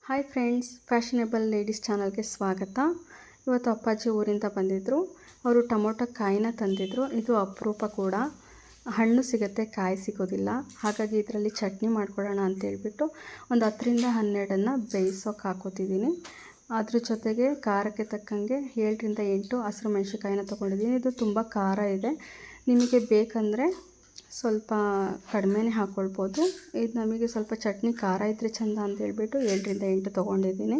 Hi friends, fashionable ladies ಚಾನಲ್ಗೆ ಸ್ವಾಗತ. ಇವತ್ತು ಅಪ್ಪಾಜಿ ಊರಿಂದ ಬಂದಿದ್ದರು. ಅವರು ಟೊಮೊಟೊ ಕಾಯಿನ ತಂದಿದ್ದರು. ಇದು ಅಪರೂಪ ಕೂಡ, ಹಣ್ಣು ಸಿಗುತ್ತೆ, ಕಾಯಿ ಸಿಗೋದಿಲ್ಲ. ಹಾಗಾಗಿ ಇದರಲ್ಲಿ ಚಟ್ನಿ ಮಾಡ್ಕೊಳ್ಳೋಣ ಅಂತೇಳ್ಬಿಟ್ಟು ಒಂದು 10ರಿಂದ 12 ಬೇಯಿಸೋಕೆ ಹಾಕೋತಿದ್ದೀನಿ. ಅದ್ರ ಜೊತೆಗೆ ಖಾರಕ್ಕೆ ತಕ್ಕಂಗೆ 7ರಿಂದ 8 ಹಸಿರು ಮೆಣಸಿನ್ಕಾಯಿನ ತೊಗೊಂಡಿದ್ದೀನಿ. ಇದು ತುಂಬ ಖಾರ ಇದೆ, ನಿಮಗೆ ಬೇಕಂದರೆ ಸ್ವಲ್ಪ ಕಡಿಮೆನೇ ಹಾಕ್ಕೊಳ್ಬೋದು. ಇದು ನಮಗೆ ಸ್ವಲ್ಪ ಚಟ್ನಿ ಖಾರ ಇದ್ದರೆ ಚೆಂದ ಅಂತೇಳ್ಬಿಟ್ಟು 7ರಿಂದ 8 ತೊಗೊಂಡಿದ್ದೀನಿ.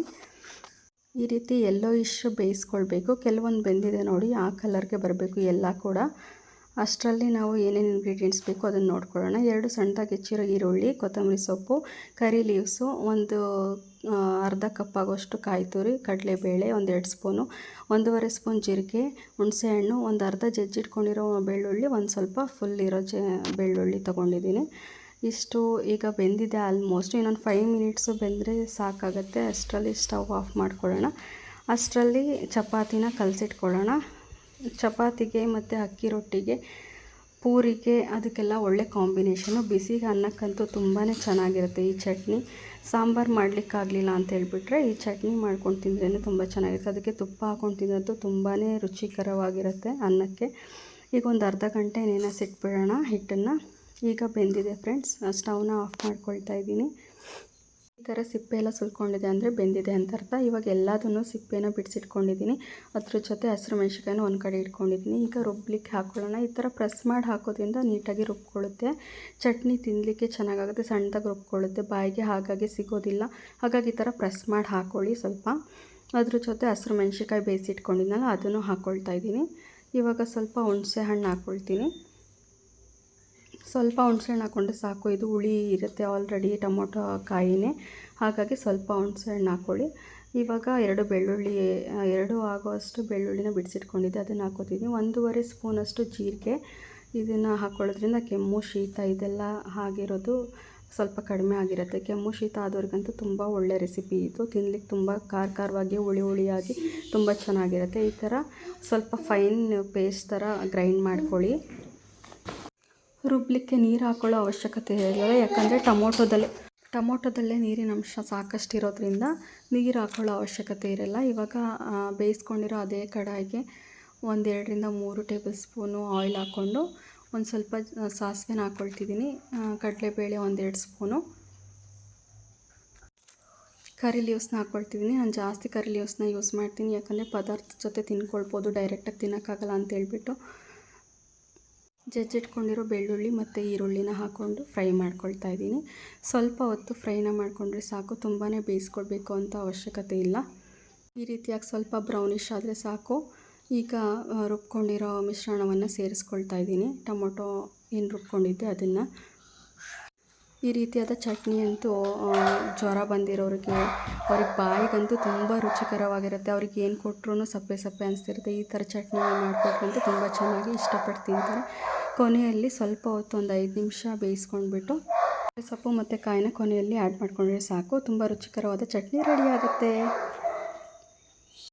ಈ ರೀತಿ ಯೆಲ್ಲೋಯಿಶ್ ಬೇಯಿಸ್ಕೊಳ್ಬೇಕು. ಕೆಲವೊಂದು ಬೆಂದಿದೆ ನೋಡಿ, ಆ ಕಲರ್ಗೆ ಬರಬೇಕು ಎಲ್ಲ ಕೂಡ. ಅಷ್ಟರಲ್ಲಿ ನಾವು ಏನೇನು ಇಂಗ್ರೀಡಿಯೆಂಟ್ಸ್ ಬೇಕು ಅದನ್ನು ನೋಡ್ಕೊಳ್ಳೋಣ. 2 ಸಣ್ಣದಾಗಿ ಹೆಚ್ಚಿರೋ ಈರುಳ್ಳಿ, ಕೊತ್ತಂಬರಿ ಸೊಪ್ಪು, ಕರಿ ಲೀವ್ಸು, ಒಂದು ಅರ್ಧ ಕಪ್ ಆಗೋಷ್ಟು ಕಾಯಿ ತುರಿ, ಕಡಲೆಬೇಳೆ, 1-2 ಸ್ಪೂನು, 1.5 ಸ್ಪೂನ್ ಜೀರಿಗೆ, ಹುಣಸೆಹಣ್ಣು, ಒಂದು ಅರ್ಧ ಜಜ್ಜಿಟ್ಕೊಂಡಿರೋ ಬೆಳ್ಳುಳ್ಳಿ, ಒಂದು ಸ್ವಲ್ಪ ಫುಲ್ ಇರೋ ಬೆಳ್ಳುಳ್ಳಿ ತೊಗೊಂಡಿದ್ದೀನಿ. ಇಷ್ಟು ಈಗ ಬೆಂದಿದೆ ಆಲ್ಮೋಸ್ಟ್. ಇನ್ನೊಂದು 5 ಮಿನಿಟ್ಸು ಬೆಂದರೆ ಸಾಕಾಗುತ್ತೆ. ಅಷ್ಟರಲ್ಲಿ ಸ್ಟವ್ ಆಫ್ ಮಾಡ್ಕೊಳ್ಳೋಣ. ಅಷ್ಟರಲ್ಲಿ ಚಪಾತಿನ ಕಲಸಿಟ್ಕೊಳ್ಳೋಣ. ಚಪಾತಿಗೆ ಮತ್ತು ಅಕ್ಕಿ ರೊಟ್ಟಿಗೆ, ಪೂರಿಗೆ, ಅದಕ್ಕೆಲ್ಲ ಒಳ್ಳೆ ಕಾಂಬಿನೇಷನು. ಬಿಸಿಗೆ ಅನ್ನಕ್ಕಂತೂ ತುಂಬಾ ಚೆನ್ನಾಗಿರುತ್ತೆ ಈ ಚಟ್ನಿ. ಸಾಂಬಾರು ಮಾಡಲಿಕ್ಕಾಗಲಿಲ್ಲ ಅಂತ ಹೇಳ್ಬಿಟ್ರೆ ಈ ಚಟ್ನಿ ಮಾಡ್ಕೊಂಡು ತಿಂದ್ರೇ ತುಂಬ ಚೆನ್ನಾಗಿರುತ್ತೆ. ಅದಕ್ಕೆ ತುಪ್ಪ ಹಾಕ್ಕೊಂಡು ತಿನ್ನೋದು ತುಂಬಾ ರುಚಿಕರವಾಗಿರುತ್ತೆ ಅನ್ನಕ್ಕೆ. ಈಗ ಒಂದು ಅರ್ಧ ಗಂಟೆ ನೆನೆಸಿಟ್ಬಿಡೋಣ ಹಿಟ್ಟನ್ನು. ಈಗ ಬೆಂದಿದೆ ಫ್ರೆಂಡ್ಸ್. ಸ್ಟವ್ನ ಆಫ್ ಮಾಡ್ಕೊಳ್ತಾ ಇದ್ದೀನಿ. ಈ ಥರ ಸಿಪ್ಪೆ ಎಲ್ಲ ಸುಲ್ಕೊಂಡಿದೆ ಅಂದರೆ ಬೆಂದಿದೆ ಅಂತ ಅರ್ಥ. ಇವಾಗ ಎಲ್ಲದನ್ನು ಸಿಪ್ಪೆನ ಬಿಡಿಸಿಟ್ಕೊಂಡಿದ್ದೀನಿ. ಅದ್ರ ಜೊತೆ ಹಸಿರು ಮೆಣಸಿನ್ಕಾಯಿನ ಒಂದು ಕಡೆ ಇಟ್ಕೊಂಡಿದ್ದೀನಿ. ಈಗ ರುಬ್ಲಿಕ್ಕೆ ಹಾಕ್ಕೊಳ್ಳೋಣ. ಈ ಥರ ಪ್ರೆಸ್ ಮಾಡಿ ಹಾಕೋದ್ರಿಂದ ನೀಟಾಗಿ ರುಬ್ಕೊಳ್ಳುತ್ತೆ. ಚಟ್ನಿ ತಿನ್ನಲಿಕ್ಕೆ ಚೆನ್ನಾಗಾಗುತ್ತೆ. ಸಣ್ಣದಾಗಿ ರುಬ್ಕೊಳ್ಳುತ್ತೆ, ಬಾಯಿಗೆ ಹಾಗಾಗಿ ಸಿಗೋದಿಲ್ಲ. ಹಾಗಾಗಿ ಈ ಥರ ಪ್ರೆಸ್ ಮಾಡಿ ಹಾಕ್ಕೊಳ್ಳಿ ಸ್ವಲ್ಪ. ಅದ್ರ ಜೊತೆ ಹಸಿರು ಮೆಣಸಿನ್ಕಾಯಿ ಬೇಯಿಸಿಟ್ಕೊಂಡಿದ್ನಲ್ಲ ಅದನ್ನು ಹಾಕ್ಕೊಳ್ತಾ ಇದ್ದೀನಿ. ಇವಾಗ ಸ್ವಲ್ಪ ಹುಣಸೆ ಹಣ್ಣು ಹಾಕ್ಕೊಳ್ತೀನಿ. ಸ್ವಲ್ಪ ಹುಣಸೆಹಣ್ಣು ಹಾಕ್ಕೊಂಡ್ರೆ ಸಾಕು. ಇದು ಹುಳಿ ಇರುತ್ತೆ ಆಲ್ರೆಡಿ ಟೊಮೊಟೊ ಕಾಯಿನೇ, ಹಾಗಾಗಿ ಸ್ವಲ್ಪ ಹುಣಸೆಹಣ್ಣು ಹಾಕ್ಕೊಳ್ಳಿ. ಇವಾಗ 2 ಬೆಳ್ಳುಳ್ಳಿ, 2 ಆಗೋಷ್ಟು ಬೆಳ್ಳುಳ್ಳಿನ ಬಿಡಿಸಿಟ್ಕೊಂಡಿದ್ದೆ, ಅದನ್ನು ಹಾಕೋತೀನಿ. 1.5 ಸ್ಪೂನಷ್ಟು ಜೀರಿಗೆ. ಇದನ್ನು ಹಾಕ್ಕೊಳ್ಳೋದ್ರಿಂದ ಕೆಮ್ಮು, ಶೀತ ಇದೆಲ್ಲ ಆಗಿರೋದು ಸ್ವಲ್ಪ ಕಡಿಮೆ ಆಗಿರುತ್ತೆ. ಕೆಮ್ಮು ಶೀತ ಆದವ್ರಿಗಂತೂ ತುಂಬ ಒಳ್ಳೆ ರೆಸಿಪಿ ಇದು. ತಿನ್ಲಿಕ್ಕೆ ತುಂಬ ಖಾರವಾಗಿ, ಹುಳಿಯಾಗಿ ತುಂಬ ಚೆನ್ನಾಗಿರುತ್ತೆ. ಈ ಥರ ಸ್ವಲ್ಪ ಫೈನ್ ಪೇಸ್ಟ್ ಥರ ಗ್ರೈಂಡ್ ಮಾಡ್ಕೊಳ್ಳಿ. ರುಬ್ಲಿಕ್ಕೆ ನೀರು ಹಾಕ್ಕೊಳ್ಳೋ ಅವಶ್ಯಕತೆ ಇರಲ್ಲ, ಯಾಕಂದರೆ ಟೊಮೊಟೊದಲ್ಲೇ ನೀರಿನ ಅಂಶ ಸಾಕಷ್ಟು ಇರೋದ್ರಿಂದ ನೀರು ಹಾಕ್ಕೊಳ್ಳೋ ಅವಶ್ಯಕತೆ ಇರಲ್ಲ. ಇವಾಗ ಬೇಯಿಸ್ಕೊಂಡಿರೋ ಅದೇ ಕಡಾಯಿಗೆ 1-2ರಿಂದ 3 ಟೇಬಲ್ ಸ್ಪೂನು ಆಯಿಲ್ ಹಾಕ್ಕೊಂಡು ಒಂದು ಸ್ವಲ್ಪ ಸಾಸಿವೆನ ಹಾಕ್ಕೊಳ್ತಿದ್ದೀನಿ. ಕಡಲೆಬೇಳೆ 1-2 ಸ್ಪೂನು, ಕರಿ ಲೀವ್ಸ್ನ ಹಾಕ್ಕೊಳ್ತಿದ್ದೀನಿ. ನಾನು ಜಾಸ್ತಿ ಕರಿ ಲೀವ್ಸ್ನ ಯೂಸ್ ಮಾಡ್ತೀನಿ, ಯಾಕಂದರೆ ಪದಾರ್ಥ ಜೊತೆ ತಿನ್ಕೊಳ್ಬೋದು, ಡೈರೆಕ್ಟಾಗಿ ತಿನ್ನೋಕ್ಕಾಗಲ್ಲ ಅಂತೇಳ್ಬಿಟ್ಟು. ಜಜ್ಜಿಟ್ಕೊಂಡಿರೋ ಬೆಳ್ಳುಳ್ಳಿ ಮತ್ತು ಈರುಳ್ಳಿನ ಹಾಕ್ಕೊಂಡು ಫ್ರೈ ಮಾಡ್ಕೊಳ್ತಾ ಇದ್ದೀನಿ. ಸ್ವಲ್ಪ ಹೊತ್ತು ಫ್ರೈನ ಮಾಡಿಕೊಂಡ್ರೆ ಸಾಕು, ತುಂಬಾ ಬೇಯಿಸ್ಕೊಳ್ಬೇಕು ಅಂತ ಅವಶ್ಯಕತೆ ಇಲ್ಲ. ಈ ರೀತಿಯಾಗಿ ಸ್ವಲ್ಪ ಬ್ರೌನಿಷ್ ಆದರೆ ಸಾಕು. ಈಗ ರುಬ್ಕೊಂಡಿರೋ ಮಿಶ್ರಣವನ್ನು ಸೇರಿಸ್ಕೊಳ್ತಾ ಇದ್ದೀನಿ. ಟೊಮೊಟೊ ಏನು ರುಬ್ಕೊಂಡಿದ್ದೆ ಅದನ್ನು. ಈ ರೀತಿಯಾದ ಚಟ್ನಿ ಅಂತೂ ಜ್ವರ ಬಂದಿರೋರಿಗೆ, ಅವ್ರಿಗೆ ಬಾಯಿಗಂತೂ ತುಂಬ ರುಚಿಕರವಾಗಿರುತ್ತೆ. ಅವ್ರಿಗೆ ಏನು ಕೊಟ್ಟರು ಸಪ್ಪೆ ಅನಿಸ್ತಿರುತ್ತೆ. ಈ ಥರ ಚಟ್ನಿ ಮಾಡಿಕೊಟ್ರಂತೂ ತುಂಬ ಚೆನ್ನಾಗಿ ಇಷ್ಟಪಟ್ಟು ತಿಂತಾರೆ. ಕೊನೆಯಲ್ಲಿ ಸ್ವಲ್ಪ ಹೊತ್ತು ಒಂದು 5 ನಿಮಿಷ ಬೇಯಿಸ್ಕೊಂಡ್ಬಿಟ್ಟು ಸೊಪ್ಪು ಮತ್ತು ಕಾಯಿನ ಕೊನೆಯಲ್ಲಿ ಆ್ಯಡ್ ಮಾಡಿಕೊಂಡ್ರೆ ಸಾಕು. ತುಂಬ ರುಚಿಕರವಾದ ಚಟ್ನಿ ರೆಡಿ ಆಗುತ್ತೆ.